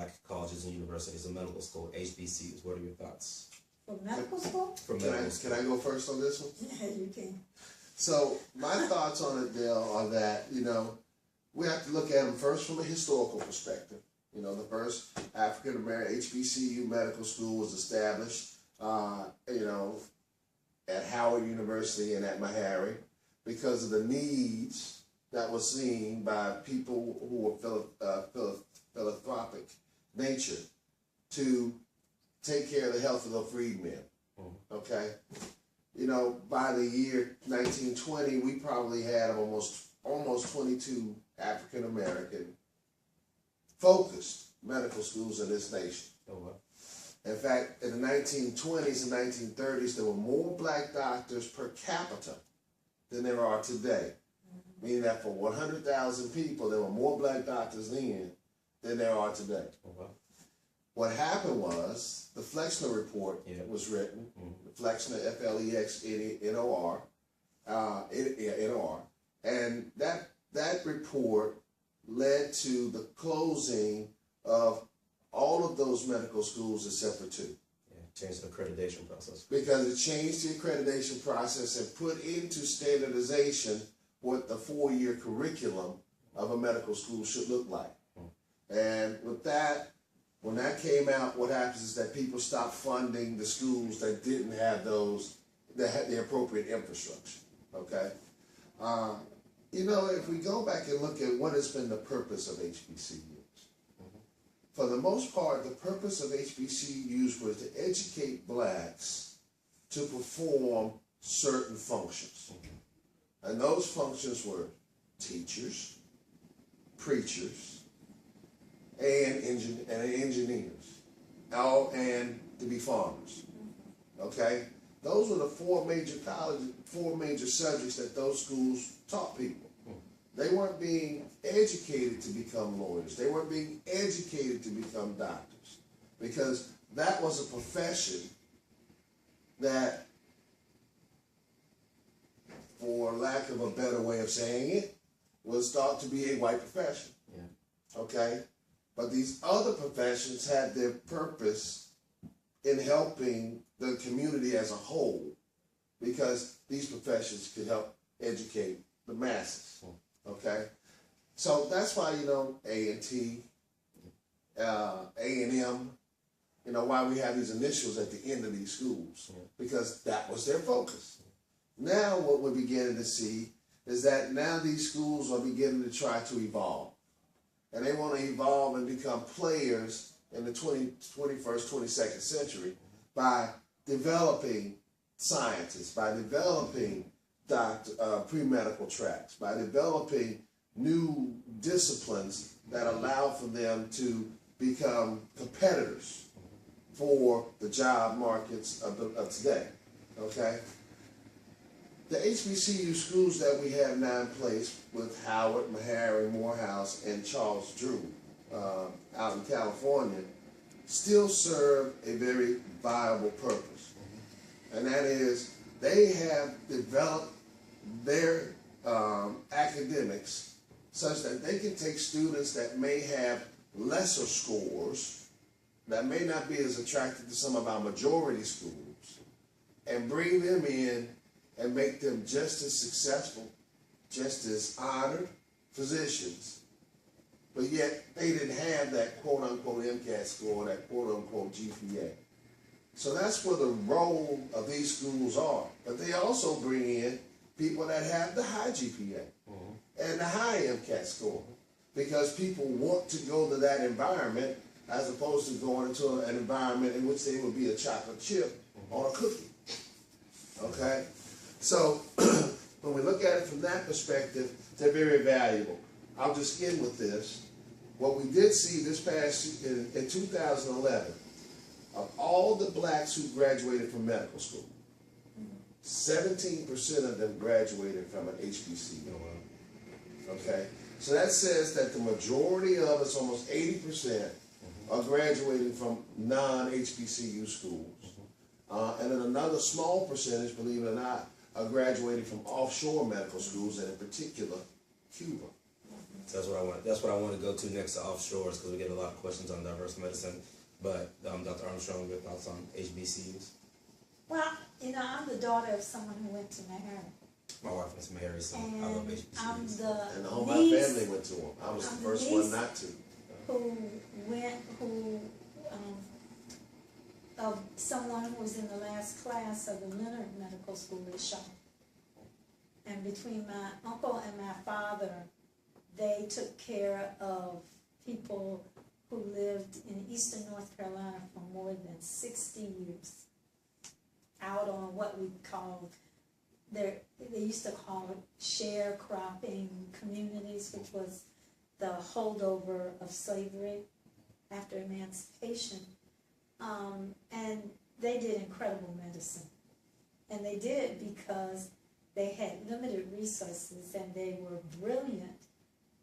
black colleges and universities and medical school, HBCUs. What are your thoughts? For medical school? For medical school. Can I go first on this one? Yeah, you can. So my thoughts on it, Dale, are that, we have to look at them first from a historical perspective. The first African American HBCU medical school was established, at Howard University and at Meharry because of the needs that were seen by people who were philanthropic nature to take care of the health of the freedmen. Okay? By the year 1920, we probably had almost 22 African American focused medical schools in this nation. Oh, wow. In fact, in the 1920s and 1930s, there were more black doctors per capita than there are today. Meaning that for 100,000 people, there were more black doctors then than there are today. Oh, wow. What happened was the Flexner Report was written, Flexner, F-L-E-X-N-O-R, N-O-R, and that report led to the closing of all of those medical schools except for two. Yeah, changed the accreditation process. Because it changed the accreditation process and put into standardization what the 4-year curriculum of a medical school should look like. And with that, when that came out, what happens is that people stopped funding the schools that didn't have those, that had the appropriate infrastructure, okay? If we go back and look at what has been the purpose of HBCUs, for the most part, the purpose of HBCUs was to educate blacks to perform certain functions. And those functions were teachers, preachers, and engineers, and to be farmers. Okay? Those were the four major subjects that those schools taught people. They weren't being educated to become lawyers. They weren't being educated to become doctors, because that was a profession that, for lack of a better way of saying it, was thought to be a white profession. Yeah. Okay? But these other professions had their purpose in helping the community as a whole, because these professions could help educate the masses. Okay? So that's why, A&T, A&M, why we have these initials at the end of these schools, because that was their focus. Now what we're beginning to see is that now these schools are beginning to try to evolve. And they want to evolve and become players in the 21st, 22nd century by developing scientists, by developing pre-medical tracks, by developing new disciplines that allow for them to become competitors for the job markets of today. Okay? The HBCU schools that we have now in place with Howard, Meharry, Morehouse, and Charles Drew out in California still serve a very viable purpose. And that is, they have developed their academics such that they can take students that may have lesser scores, that may not be as attractive to some of our majority schools, and bring them in and make them just as successful, just as honored physicians, but yet they didn't have that quote-unquote MCAT score, that quote-unquote GPA. So that's where the role of these schools are. But they also bring in people that have the high GPA and the high MCAT score, because people want to go to that environment as opposed to going into an environment in which they would be a chocolate chip on a cookie. Okay? So when we look at it from that perspective, they're very valuable. I'll just end with this. What we did see this past in 2011, of all the blacks who graduated from medical school, 17% of them graduated from an HBCU. Okay? So that says that the majority of us, almost 80%, are graduating from non-HBCU schools. And then another small percentage, believe it or not, are graduating from offshore medical schools, and in particular, Cuba. So that's what I want to go to next to offshores, because we get a lot of questions on diverse medicine. But Dr. Armstrong, your thoughts on HBCUs? Well, I'm the daughter of someone who went to Meharry. My wife is Mary, so I love And I'm HBCUs. the And all my niece family went to them. I was the I'm first the one niece. not to. Of someone who was in the last class of the Leonard Medical School at Shaw. And between my uncle and my father, they took care of people who lived in eastern North Carolina for more than 60 years. Out on what we called, they used to call it sharecropping communities, which was the holdover of slavery after emancipation. And they did incredible medicine. And they did it because they had limited resources, and they were brilliant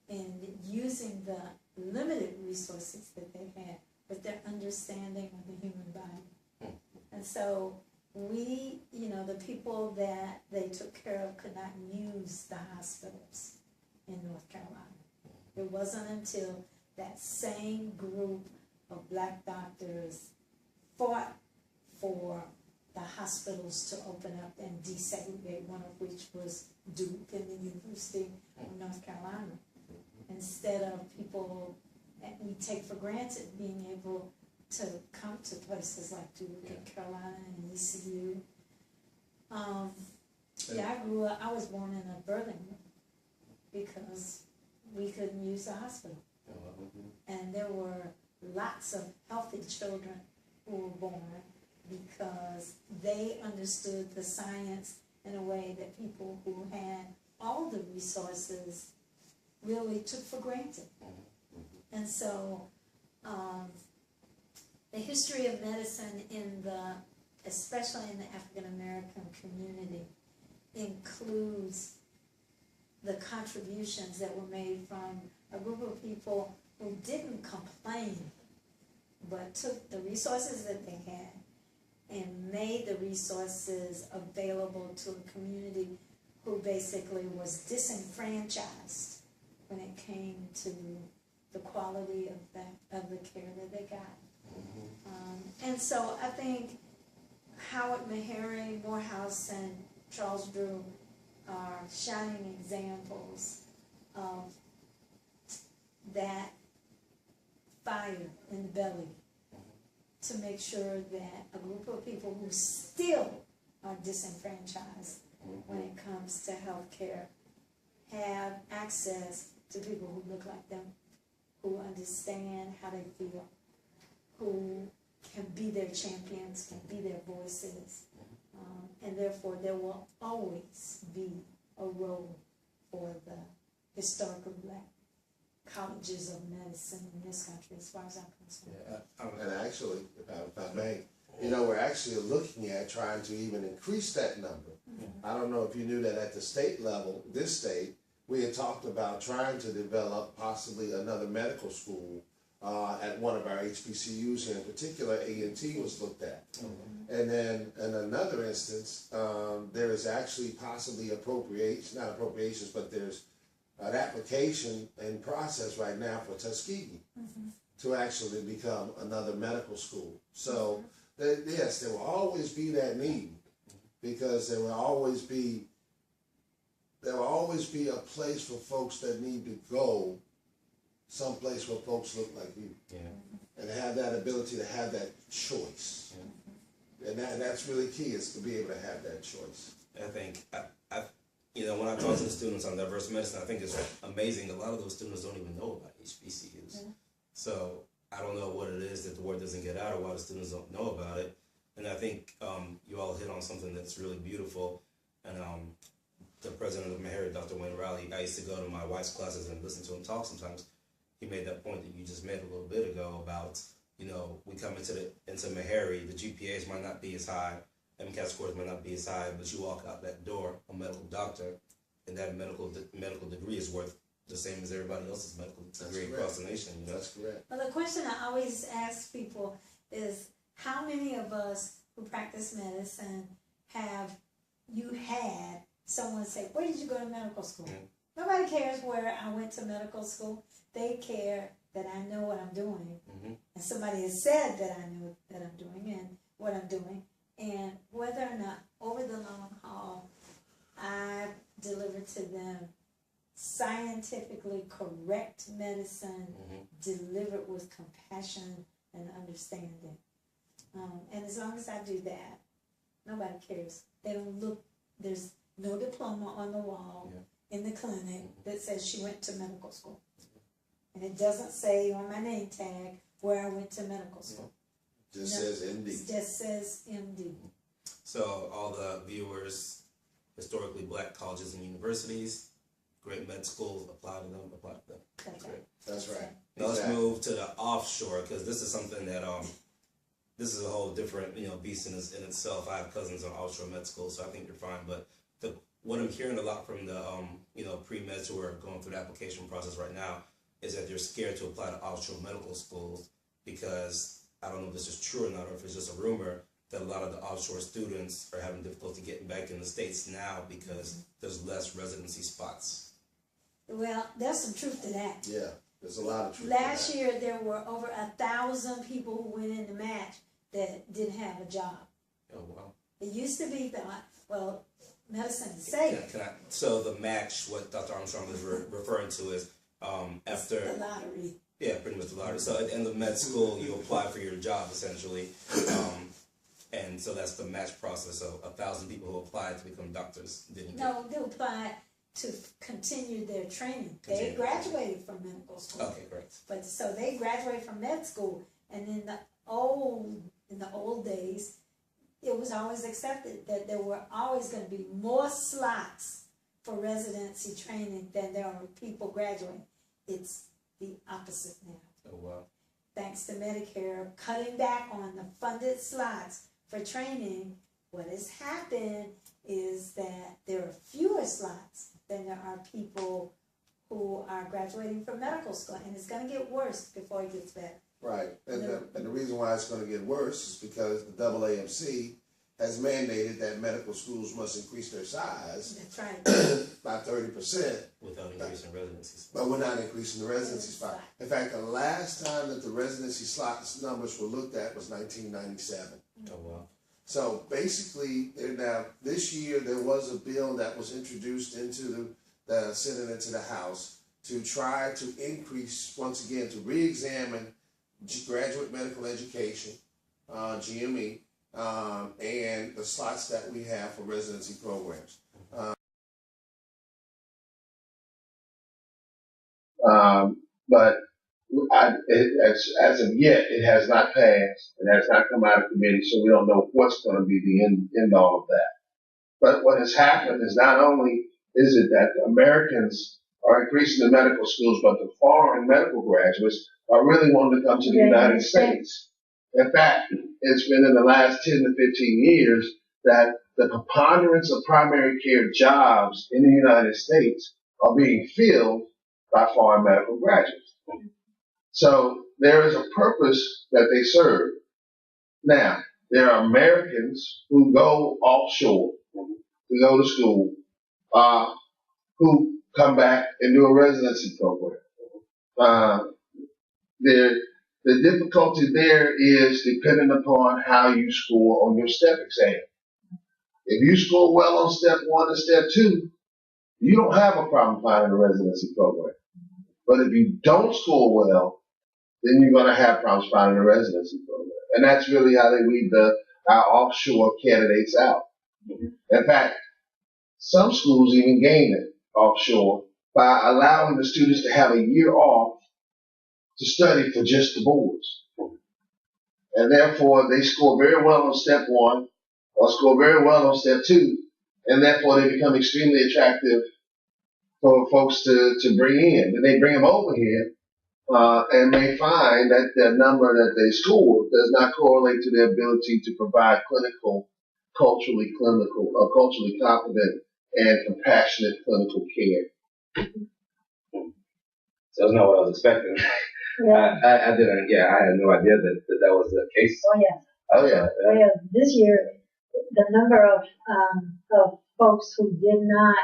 in using the limited resources that they had with their understanding of the human body. And so we, the people that they took care of could not use the hospitals in North Carolina. It wasn't until that same group of black doctors fought for the hospitals to open up and desegregate, one of which was Duke and the University of North Carolina. Instead of people that we take for granted being able to come to places like Duke and Carolina and ECU. I was born in a birthing room because we couldn't use the hospital. And there were lots of healthy children who were born because they understood the science in a way that people who had all the resources really took for granted. And so the history of medicine especially in the African American community, includes the contributions that were made from a group of people who didn't complain, but took the resources that they had and made the resources available to a community who basically was disenfranchised when it came to the quality of the care that they got. And so I think Howard Meharry, Morehouse, and Charles Drew are shining examples of that fire in the belly to make sure that a group of people who still are disenfranchised when it comes to health care have access to people who look like them, who understand how they feel, who can be their champions, can be their voices, and therefore there will always be a role for the historically black colleges of medicine in this country, as far as I'm concerned. And actually, if I may, we're actually looking at trying to even increase that number. I don't know if you knew that at the state level, this state, we had talked about trying to develop possibly another medical school at one of our HBCUs here. In particular, A&T was looked at. And then in another instance, there is actually possibly not appropriations, but there's an application in process right now for Tuskegee to actually become another medical school. So yes, there will always be that need, because there will always be a place for folks that need to go, someplace where folks look like you, and have that ability to have that choice. And that's really key, is to be able to have that choice. I think, when I talk to the students on diverse medicine, I think it's amazing. A lot of those students don't even know about HBCUs. So I don't know what it is that the word doesn't get out, or why the students don't know about it. And I think you all hit on something that's really beautiful. And the president of Meharry, Dr. Wayne Riley, I used to go to my wife's classes and listen to him talk sometimes. He made that point that you just made a little bit ago about, we come into Meharry, the GPAs might not be as high, MCAT scores might not be as high, but you walk out that door, a medical doctor, and that medical degree is worth the same as everybody else's medical degree across the nation. That's correct. Well, the question I always ask people is, how many of us who practice medicine have you had someone say, where did you go to medical school? Nobody cares where I went to medical school. They care that I know what I'm doing. Mm-hmm. And somebody has said that I know that I'm doing and what I'm doing. And whether or not over the long haul, I deliver to them scientifically correct medicine, delivered with compassion and understanding. And as long as I do that, nobody cares. They don't look, there's no diploma on the wall in the clinic that says she went to medical school. And it doesn't say on my name tag where I went to medical school. Just says MD. It just says MD. So all the viewers, historically black colleges and universities, great med schools, apply to them. That's Great. right. That's right. Now let's move to the offshore, because this is something that this is a whole different beast in itself. I have cousins in offshore med school, so I think you're fine. But what I'm hearing a lot from the pre-meds who are going through the application process right now is that they're scared to apply to offshore medical schools because I don't know if this is true or not, or if it's just a rumor that a lot of the offshore students are having difficulty getting back in the States now because there's less residency spots. Well, there's some truth to that. Yeah, there's a lot of truth. Last year, there were over 1,000 people who went in the match that didn't have a job. Oh, wow. It used to be thought, well, medicine is safe. So the match, what Dr. Armstrong is referring to is after the lottery. Yeah, pretty much the lottery. So at the end of med school, you apply for your job essentially, and so that's the match process. So 1,000 people who applied to become doctors didn't. No, they applied to continue their training. They graduated from medical school. Okay, great. But so they graduated from med school, and in the old days, it was always accepted that there were always going to be more slots for residency training than there are people graduating. It's the opposite now. Oh, wow. Thanks to Medicare cutting back on the funded slots for training, what has happened is that there are fewer slots than there are people who are graduating from medical school, and it's going to get worse before it gets better. Right, and the reason why it's going to get worse is because the AAMC has mandated that medical schools must increase their size. That's right. By 30%. Without increasing residency spots. But we're not increasing the residency spot. In fact, the last time that the residency slots numbers were looked at was 1997. Oh, wow. So basically, now this year there was a bill that was introduced into the Senate and to the House to try to increase, once again, to re-examine graduate medical education, GME, and the slots that we have for residency programs. But as of yet, it has not passed. It has not come out of committee, so we don't know what's going to be the end all of that. But what has happened is not only is it that Americans are increasing the medical schools, but the foreign medical graduates are really wanting to come to the United States. In fact, it's been in the last 10 to 15 years that the preponderance of primary care jobs in the United States are being filled by foreign medical graduates. So there is a purpose that they serve. Now, there are Americans who go offshore to go to school, who come back and do a residency program. The difficulty there is dependent upon how you score on your STEP exam. If you score well on step 1 and step 2, you don't have a problem finding a residency program. But if you don't score well, then you're going to have problems finding a residency program. And that's really how they weed our offshore candidates out. In fact, some schools even gain it offshore by allowing the students to have a year off to study for just the boards. And therefore, they score very well on step 1 or score very well on step 2, and therefore they become extremely attractive for folks to bring in. And they bring them over here, and they find that the number that they score does not correlate to their ability to provide culturally competent and compassionate clinical care. So that's not what I was expecting. Yeah. I didn't. Yeah, I had no idea that was the case. Oh yeah. Oh yeah. Oh yeah. This year, the number of folks who did not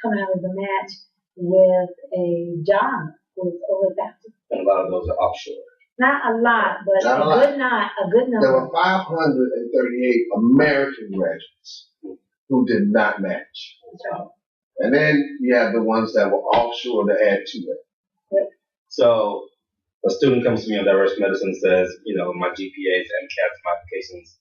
come out of the match with a job was over 1,000. And a lot of those are offshore. Not a lot, but Not a lot. a good There number. were 538 American graduates who did not match. And then you have the ones that were offshore to add to it. So a student comes to me on diverse medicine and says, my GPAs, MCATs, modifications,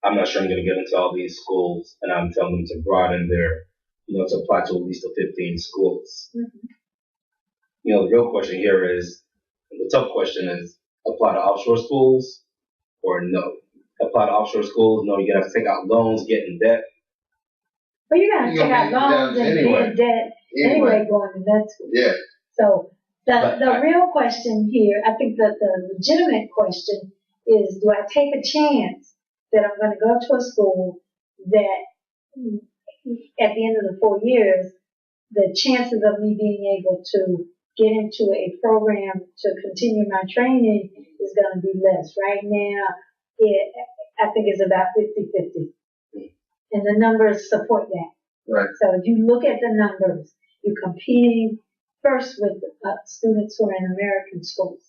I'm not sure I'm going to get into all these schools, and I'm telling them to broaden their, to apply to at least 15 schools. Mm-hmm. The real question here is, the tough question is, apply to offshore schools or no? Apply to offshore schools, no, you're going to have to take out loans, get in debt. But you're going to take out loans and be in debt anyway going to med school. Yeah. So the real question here, I think that the legitimate question is, do I take a chance that I'm going to go to a school that at the end of the 4 years, the chances of me being able to get into a program to continue my training is going to be less. Right now, I think it's about 50-50. And the numbers support that. Right. So if you look at the numbers, you're competing first with students who are in American schools.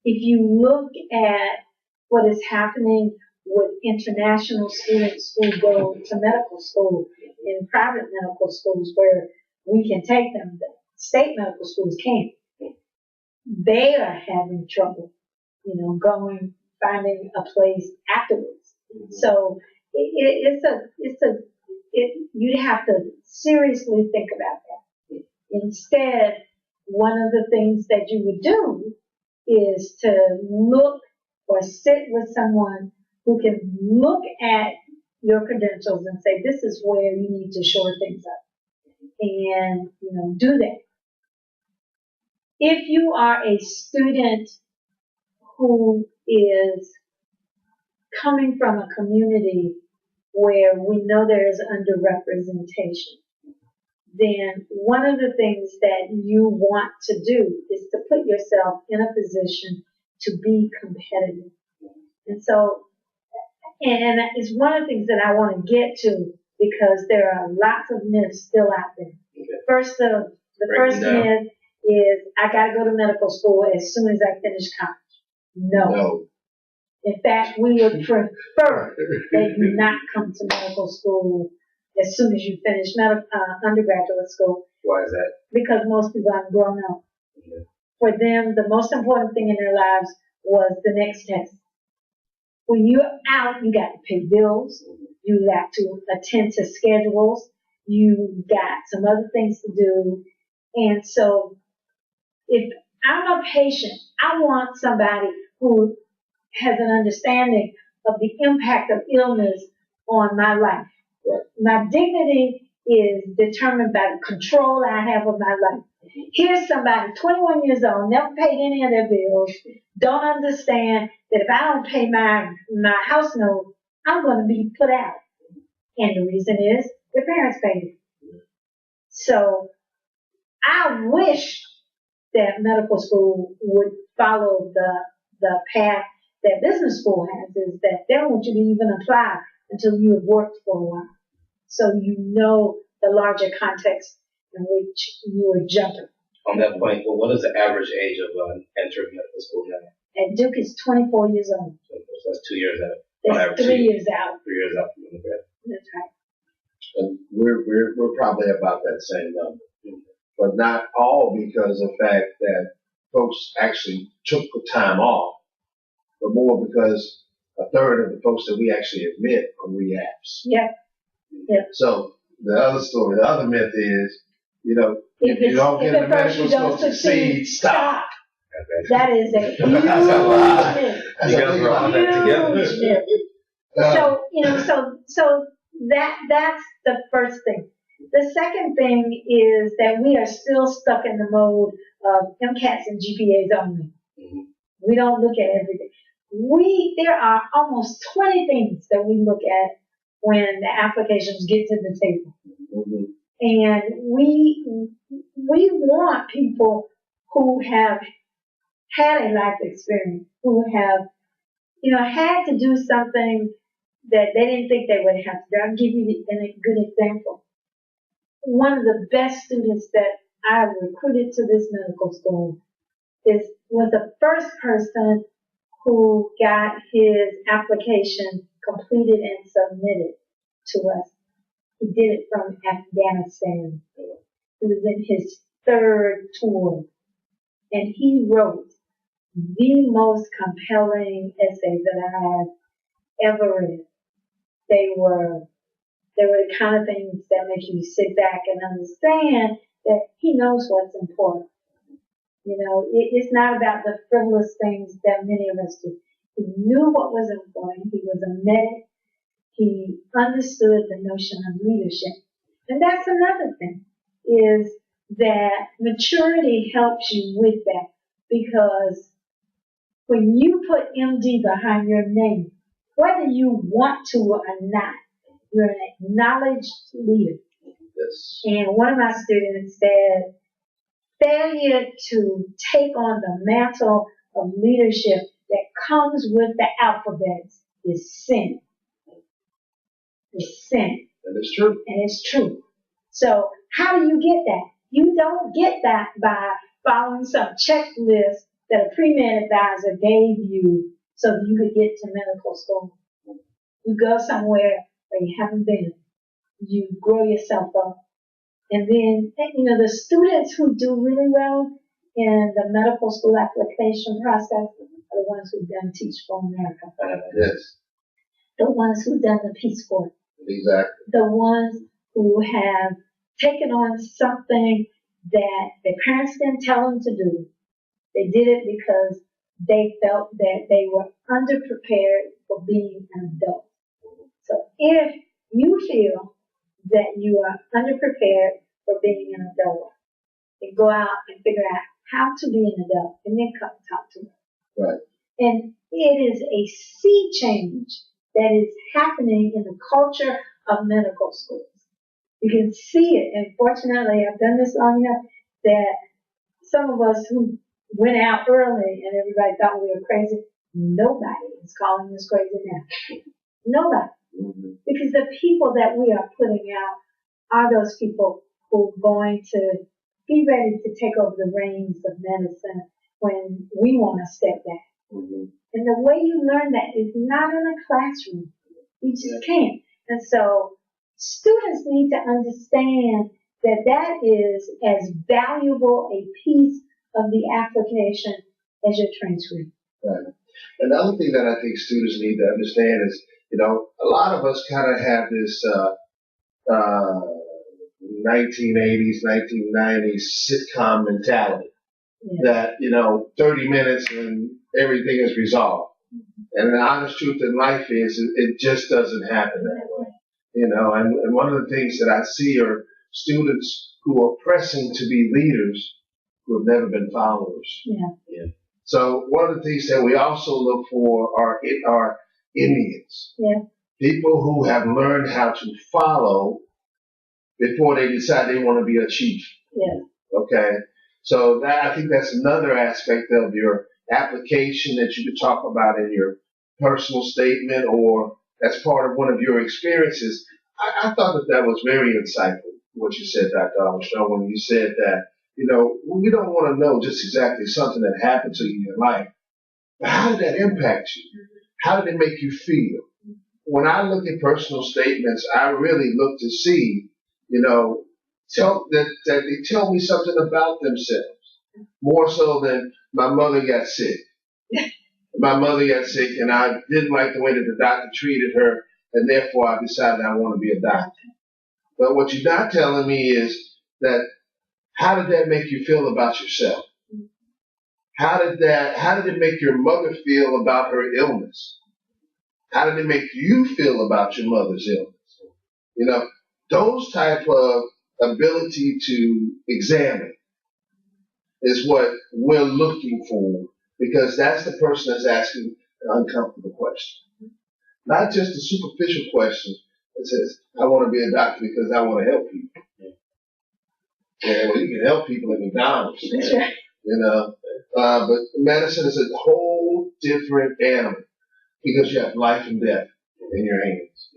If you look at what is happening with international students who go to medical school in private medical schools where we can take them, the state medical schools can't. They are having trouble, finding a place afterwards. So you'd have to seriously think about that. Instead, one of the things that you would do is to look or sit with someone who can look at your credentials and say, this is where you need to shore things up. And, do that. If you are a student who is coming from a community where we know there is underrepresentation, then one of the things that you want to do is to put yourself in a position to be competitive. And so, and it's one of the things that I want to get to because there are lots of myths still out there. Okay. The first myth is I got to go to medical school as soon as I finish college. No. In fact, we would prefer that you not come to medical school as soon as you finish undergraduate school. Why is that? Because most people aren't grown up. Okay. For them, the most important thing in their lives was the next test. When you're out, you got to pay bills. You got to attend to schedules. You got some other things to do. And so if I'm a patient, I want somebody who has an understanding of the impact of illness on my life. My dignity is determined by the control I have of my life. Here's somebody, 21 years old, never paid any of their bills, don't understand that if I don't pay my house note, I'm going to be put out. And the reason is their parents paid it. So I wish that medical school would follow the path that business school has, is that they don't want you to even apply until you have worked for a while. So you know the larger context in which you are jumping. On that point, well, what is the average age of entering medical school now? At Duke is 24 years old. So that's 2 years out. That's 3 years out. 3 years out from undergrad. That's right. And we're probably about that same number. But not all because of the fact that folks actually took the time off, but more because a third of the folks that we actually admit are re-apps. Yeah. Yeah. So the other story, the other myth is, if you don't get into medical school to succeed, stop. That is a huge myth. You guys were on that together. So that's the first thing. The second thing is that we are still stuck in the mode of MCATs and GPAs only. Mm-hmm. We don't look at everything. There are almost 20 things that we look at when the applications get to the table. Mm-hmm. And we want people who have had a life experience, who have, had to do something that they didn't think they would have to do. I'll give you a good example. one of the best students that I recruited to this medical school was the first person who got his application completed and submitted to us. He did it from Afghanistan. He was in his third tour, and he wrote the most compelling essays that I have ever read. They were the kind of things that make you sit back and understand that he knows what's important. You know, it's not about the frivolous things that many of us do. He knew what was important. He was a medic. He understood the notion of leadership. And that's another thing, is that maturity helps you with that, because when you put MD behind your name, whether you want to or not, you're an acknowledged leader. Yes. And one of my students said, failure to take on the mantle of leadership that comes with the alphabets is sin. It's sin. And it's true. And it's true. So how do you get that? You don't get that by following some checklist that a pre-med advisor gave you so that you could get to medical school. You go somewhere where you haven't been. You grow yourself up. And then, you know, the students who do really well in the medical school application process are the ones who've done Teach for America. Yes. The ones who've done the Peace Corps. Exactly. The ones who have taken on something that their parents didn't tell them to do. They did it because they felt that they were underprepared for being an adult. So if you feel that you are underprepared for being an adult, then go out and figure out how to be an adult, and then come talk to us. Right. And it is a sea change that is happening in the culture of medical schools. You can see it, and fortunately, I've done this long enough that some of us who went out early and everybody thought we were crazy, nobody is calling us crazy now. Nobody. Mm-hmm. Because the people that we are putting out are those people who are going to be ready to take over the reins of medicine when we want to step back. Mm-hmm. And the way you learn that is not in a classroom. You just can't. And so students need to understand that that is as valuable a piece of the application as your transcript. Right. Another thing that I think students need to understand is, you know, a lot of us kind of have this 1980s, 1990s sitcom mentality that, you know, 30 minutes and everything is resolved. And the honest truth in life is it just doesn't happen that way. You know, and one of the things that I see are students who are pressing to be leaders who have never been followers. Yeah. So one of the things that we also look for are Indians. Yeah. People who have learned how to follow before they decide they want to be a chief. Yeah. Okay. So that, I think that's another aspect of your application that you could talk about in your personal statement or as part of one of your experiences. I thought that was very insightful, what you said, Dr. Armstrong, when you said that, you know, we don't want to know just exactly something that happened to you in your life, but how did that impact you? How did it make you feel? When I look at personal statements, I really look to see, you know, that they tell me something about themselves, more so than my mother got sick. My mother got sick, and I didn't like the way that the doctor treated her, and therefore I decided I want to be a doctor. But what you're not telling me is that how did that make you feel about yourself? How did it make your mother feel about her illness? How did it make you feel about your mother's illness? You know, those type of ability to examine is what we're looking for, because that's the person that's asking an uncomfortable question. Not just a superficial question that says, I want to be a doctor because I want to help people. Yeah, well, you can help people at McDonald's. That's right. You know, but medicine is a whole different animal because you have life and death in your hands.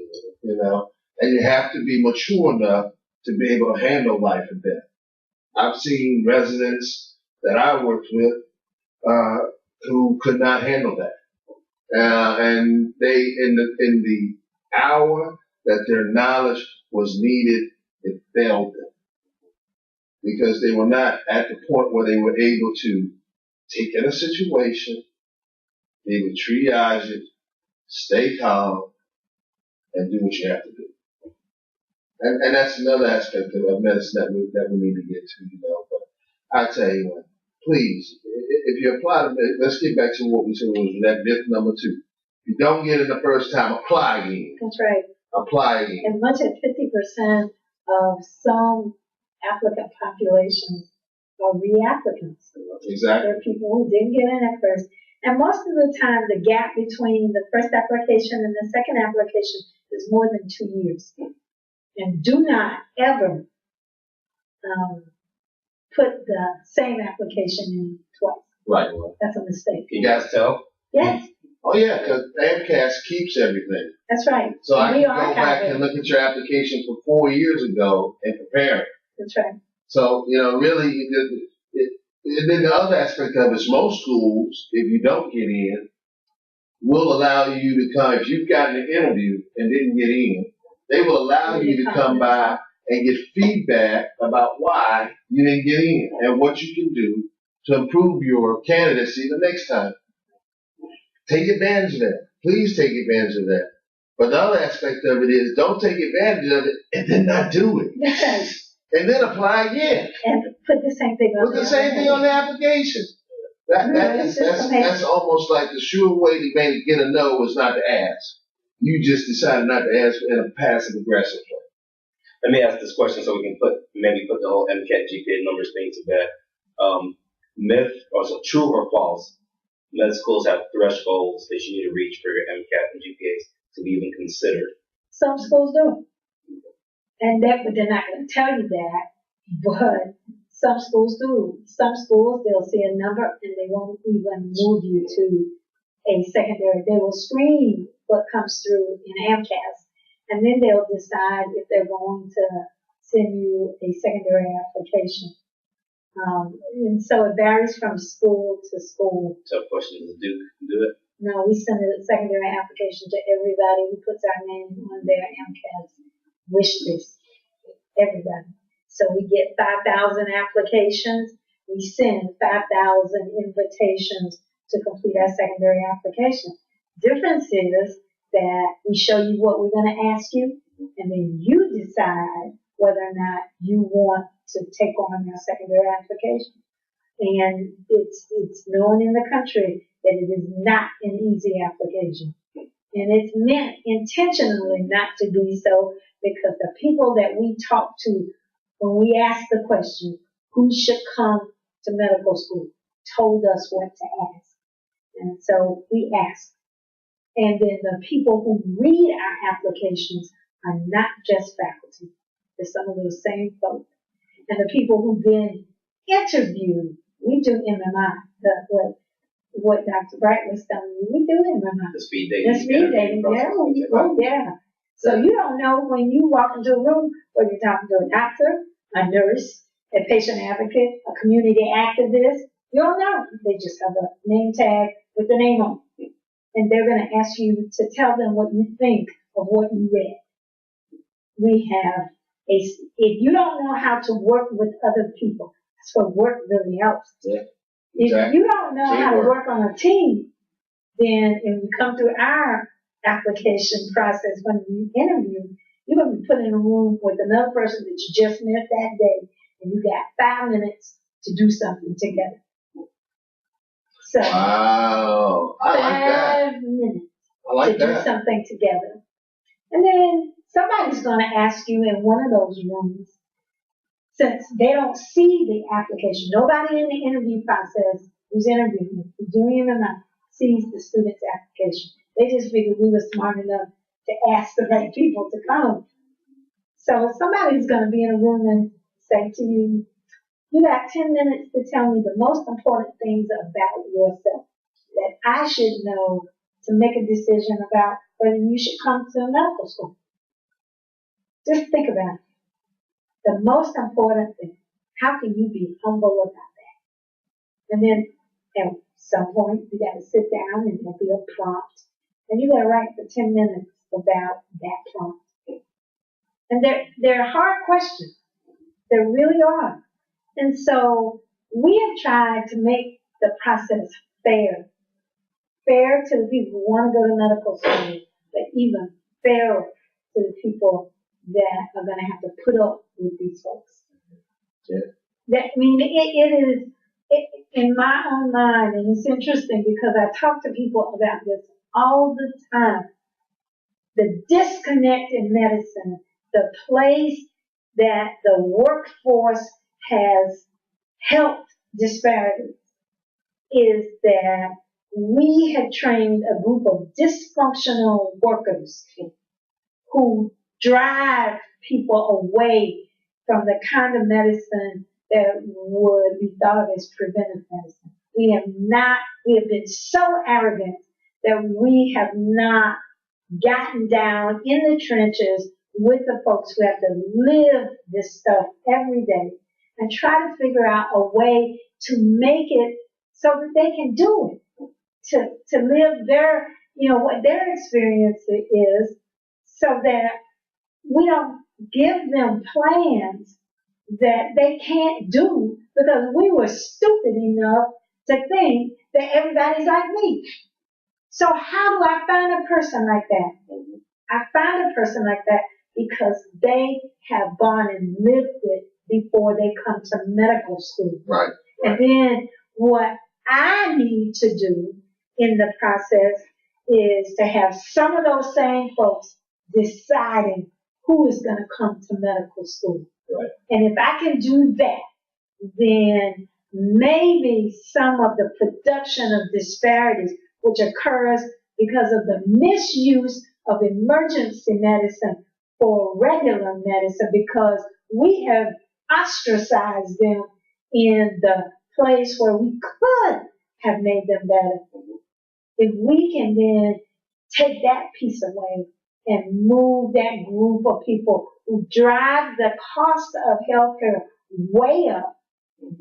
You know, and you have to be mature enough to be able to handle life and death. I've seen residents that I worked with who could not handle that, and they in the hour that their knowledge was needed, it failed them because they were not at the point where they were able to take in a situation, be able to triage it, stay calm, and do what you have to do. And that's another aspect of medicine that we need to get to, you know. But I tell you what, please, if you apply to, let's get back to what we said was that myth number 2. If you don't get it the first time, apply again. That's right. Apply again. As much as 50% of some applicant populations are re-applicants. Exactly. There are people who didn't get in at first. And most of the time, the gap between the first application and the second application is more than 2 years. And do not ever put the same application in twice. Right. That's a mistake. You guys tell? Yes, Oh yeah, because AMCAS keeps everything. that's right. So I can We go back archive and it. look at your application from 4 years ago and compare it. That's right. So, you know, really, and then the other aspect of it is most schools, if you don't get in, will allow you to come. If you've gotten an interview and didn't get in, they will allow you to come by and get feedback about why you didn't get in and what you can do to improve your candidacy the next time. Take advantage of that. Please take advantage of that. But the other aspect of it is don't take advantage of it and then not do it. That's right. And then apply again. And put the same thing on Put the same thing on the application. That's almost like the sure way to maybe get a no is not to ask. You just decided not to ask in a passive aggressive way. Let me ask this question so we can put the whole MCAT GPA numbers thing to bed. Myth, or so true or false? Med schools have thresholds that you need to reach for your MCAT and GPAs to be even considered. Some schools do. And but they're not going to tell you that, but some schools do. Some schools, they'll see a number and they won't even move you to a secondary. They will screen what comes through in AMCAS, and then they'll decide if they're going to send you a secondary application. And so it varies from school to school. So question is, do it? No, we send a secondary application to everybody who puts our name on their MCAS wish list. Everybody. So we get 5,000 applications. We send 5,000 invitations to complete our secondary application. Difference is that we show you what we're going to ask you, and then you decide whether or not you want to take on our secondary application. And it's known in the country that it is not an easy application. And it's meant intentionally not to be so, because the people that we talk to when we ask the question, who should come to medical school, told us what to ask. And so we ask. And then the people who read our applications are not just faculty. They're some of those same folks. And the people who then interview, we do MMI. What Dr. Bright was telling you, we do MMI. The speed dating. The speed dating, yeah. So you don't know when you walk into a room whether you're talking to a doctor, a nurse, a patient advocate, a community activist. You don't know. They just have a name tag with the name on it. And they're going to ask you to tell them what you think of what you read. We have if you don't know how to work with other people, that's what work really helps. Yeah, If exactly. you don't know how to work on a team, then when you come through our application process, when you interview, you're going to be put in a room with another person that you just met that day, and you got 5 minutes to do something together. So, wow, I like that. 5 minutes I like to that. do something together. And then somebody's going to ask you in one of those rooms, since they don't see the application, nobody in the interview process who's interviewing, who's doing it or not, sees the student's application. They just figured we were smart enough to ask the right people to come. So somebody's going to be in a room and say to you, you got 10 minutes to tell me the most important things about yourself that I should know to make a decision about whether you should come to medical school. Just think about it. the most important thing, how can you be humble about that? And then at some point, you got to sit down and there'll be a prompt. And you got to write for 10 minutes about that prompt. And they're hard questions. They really are. And so we have tried to make the process fair. Fair to the people who want to go to medical school, but even fairer to the people that are going to have to put up with these folks. Yeah. I mean, it is in my own mind, and it's interesting because I talk to people about this all the time. The disconnect in medicine, the place that the workforce has helped disparities, is that we have trained a group of dysfunctional workers who drive people away from the kind of medicine that would be thought of as preventive medicine. We have been so arrogant that we have not gotten down in the trenches with the folks who have to live this stuff every day and try to figure out a way to make it so that they can do it, to live their, what their experience is, so that we don't give them plans that they can't do because we were stupid enough to think that everybody's like me. So how do I find a person like that? I find a person like that because they have gone and lived it before they come to medical school. Right. And then what I need to do in the process is to have some of those same folks deciding who is going to come to medical school. Right. And if I can do that, then maybe some of the production of disparities, which occurs because of the misuse of emergency medicine for regular medicine, because we have ostracized them in the place where we could have made them better. If we can then take that piece away and move that group of people who drive the cost of healthcare way up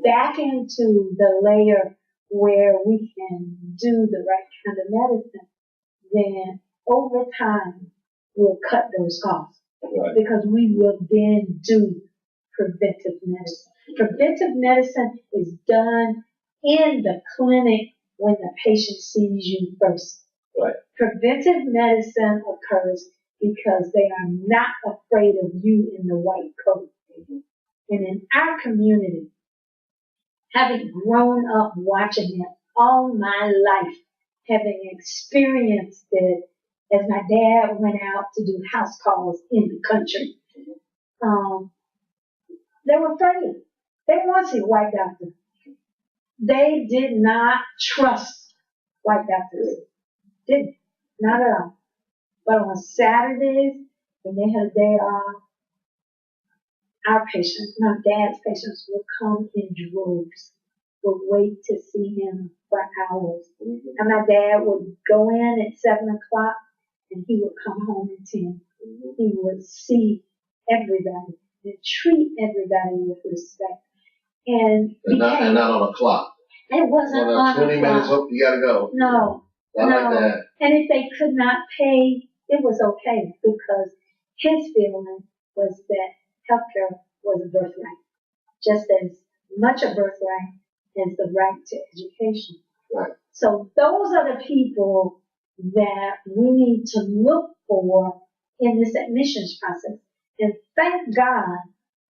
back into the layer where we can do the right kind of medicine, then over time we'll cut those costs. Right. Because we will then do preventive medicine. Preventive medicine is done in the clinic when the patient sees you first. Right. Preventive medicine occurs because they are not afraid of you in the white coat. And in our community, having grown up watching it all my life, having experienced it as my dad went out to do house calls in the country, they were afraid. They didn't want to see a white doctor. They did not trust white doctors. Didn't. Not at all. But on Saturdays, when they had a day off, our patients, my dad's patients, would come in droves, would wait to see him for hours. And my dad would go in at 7 o'clock and he would come home at 10. He would see everybody and treat everybody with respect. And not on a clock. It wasn't on 20 minutes, clock. you gotta go. No. I like that. And if they could not pay, it was okay, because his feeling was that healthcare was a birthright, just as much a birthright as the right to education. Right. So those are the people that we need to look for in this admissions process. And thank God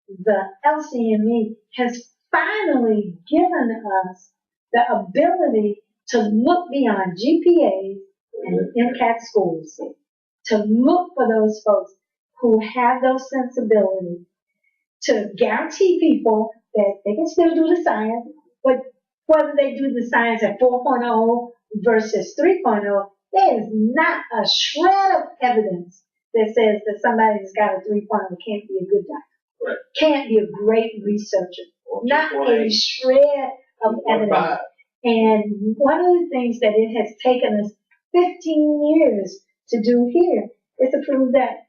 the LCME has finally given us the ability to look beyond GPAs and MCAT scores, to look for those folks who have those sensibilities, to guarantee people that they can still do the science, but whether they do the science at 4.0 versus 3.0, there is not a shred of evidence that says that somebody who's got a 3.0 can't be a good doctor, right, can't be a great researcher. Not a shred of evidence. And one of the things that it has taken us 15 years to do here is to prove that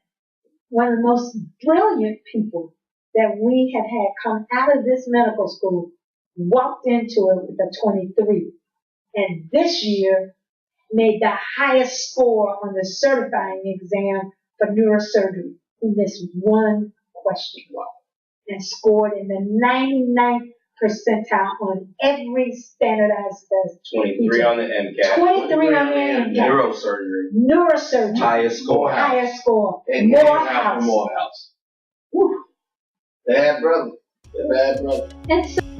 one of the most brilliant people that we have had come out of this medical school walked into it with a 23. And this year made the highest score on the certifying exam for neurosurgery. He missed one question and scored in the 99th percentile on every standardized test. 23 on the MCAT. 23 on the MCAT. Neurosurgery. Neurosurgery. Highest score. Highest score. And Morehouse. Morehouse. Whew. Bad brother. Bad brother. And so